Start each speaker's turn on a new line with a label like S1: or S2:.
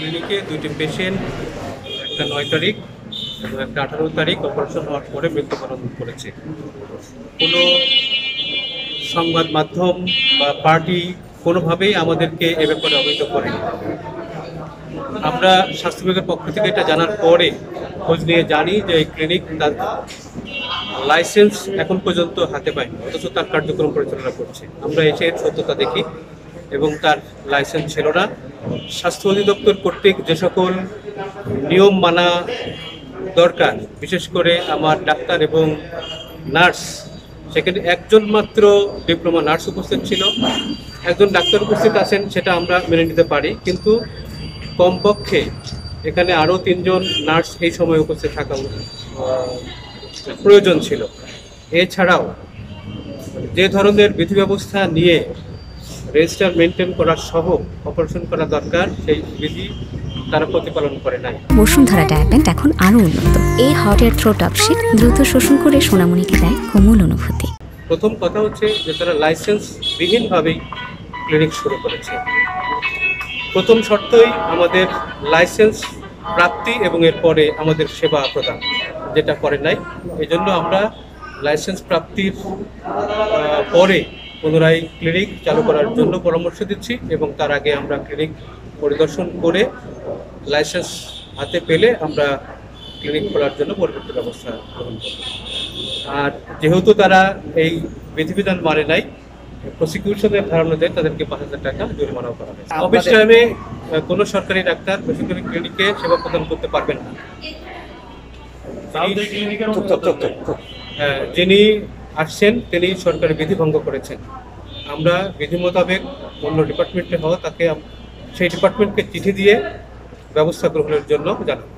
S1: ক্লিনিকে দুইটি পেশেন্ট, একটা 9 তারিখ এবং একটা 18 তারিখ অপারেশন হওয়ার পরে মৃত্যুবরণ করেছে। কোনো সংবাদ মাধ্যম বা পার্টি কোনোভাবেই আমাদেরকে এ ব্যাপারে অবহিত করেনি। আমরা স্বাস্থ্য বিভাগের পক্ষ থেকে এটা জানার পরে খোঁজ নিয়ে জানি যে এই ক্লিনিক তার লাইসেন্স এখন পর্যন্ত হাতে পায়নি, অথচ তার কার্যক্রম পরিচালনা করছে। আমরা এসে সত্যতা দেখি এবং তার লাইসেন্স ছিল না। স্বাস্থ্য অধিদপ্তর কর্তৃক যে সকল নিয়ম মানা দরকার, বিশেষ করে আমার ডাক্তার এবং নার্স, সেখানে একজন মাত্র ডিপ্লোমা নার্স উপস্থিত ছিল, একজন ডাক্তার উপস্থিত আছেন, সেটা আমরা মেনে নিতে পারি, কিন্তু কমপক্ষে এখানে আরও 3 জন নার্স এই সময় উপস্থিত থাকা প্রয়োজন ছিল। এছাড়াও যে ধরনের বিধি ব্যবস্থা নিয়ে রেজিস্টার মেনটেন করা সহ অপারেশন করা দরকার, সেই বিধি তারা প্রতিপালন করে নাই।
S2: বসুন্ধরা ডায়াপেন্ট এখন আরো উন্নত। এই হট এয়ার থ্রো টপশিট দ্রুত শোষণ করে সোনামণিকে দেয় কোমল অনুভূতি।
S1: প্রথম কথা হচ্ছে যে তারা লাইসেন্স বিহীনভাবেই ক্লিনিক শুরু করেছে। প্রথম শর্তই আমাদের লাইসেন্স প্রাপ্তি এবং এরপরে আমাদের সেবা প্রদান, যেটা করে নাই। এজন্য আমরা লাইসেন্স প্রাপ্তির পরে পুনরায় ক্লিনিক চালু করার জন্য পরামর্শ দিচ্ছি এবং তার আগে আমরা ক্লিনিক পরিদর্শন করে লাইসেন্স হাতে পেলে আমরা ক্লিনিক খোলার জন্য পরবর্তী ব্যবস্থা গ্রহণ করব। আর যেহেতু তারা এই বিধিবিধান মানে নাই, প্রসিকিউশনের ধারণা দেয় তাদেরকে 5,000 টাকা জরিমানাও করা হয়েছে। অফিস টাইমে কোনো সরকারি ডাক্তার বেসরকারি ক্লিনিকে সেবা প্রদান করতে পারবেন না। যিনি আসছেন তিনি সরকারি বিধি ভঙ্গ করেছেন। আমরা বিধি মোতাবেক অন্য ডিপার্টমেন্টে হওয়া তাকে সেই ডিপার্টমেন্টকে চিঠি দিয়ে ব্যবস্থা গ্রহণের জন্য জানাবো।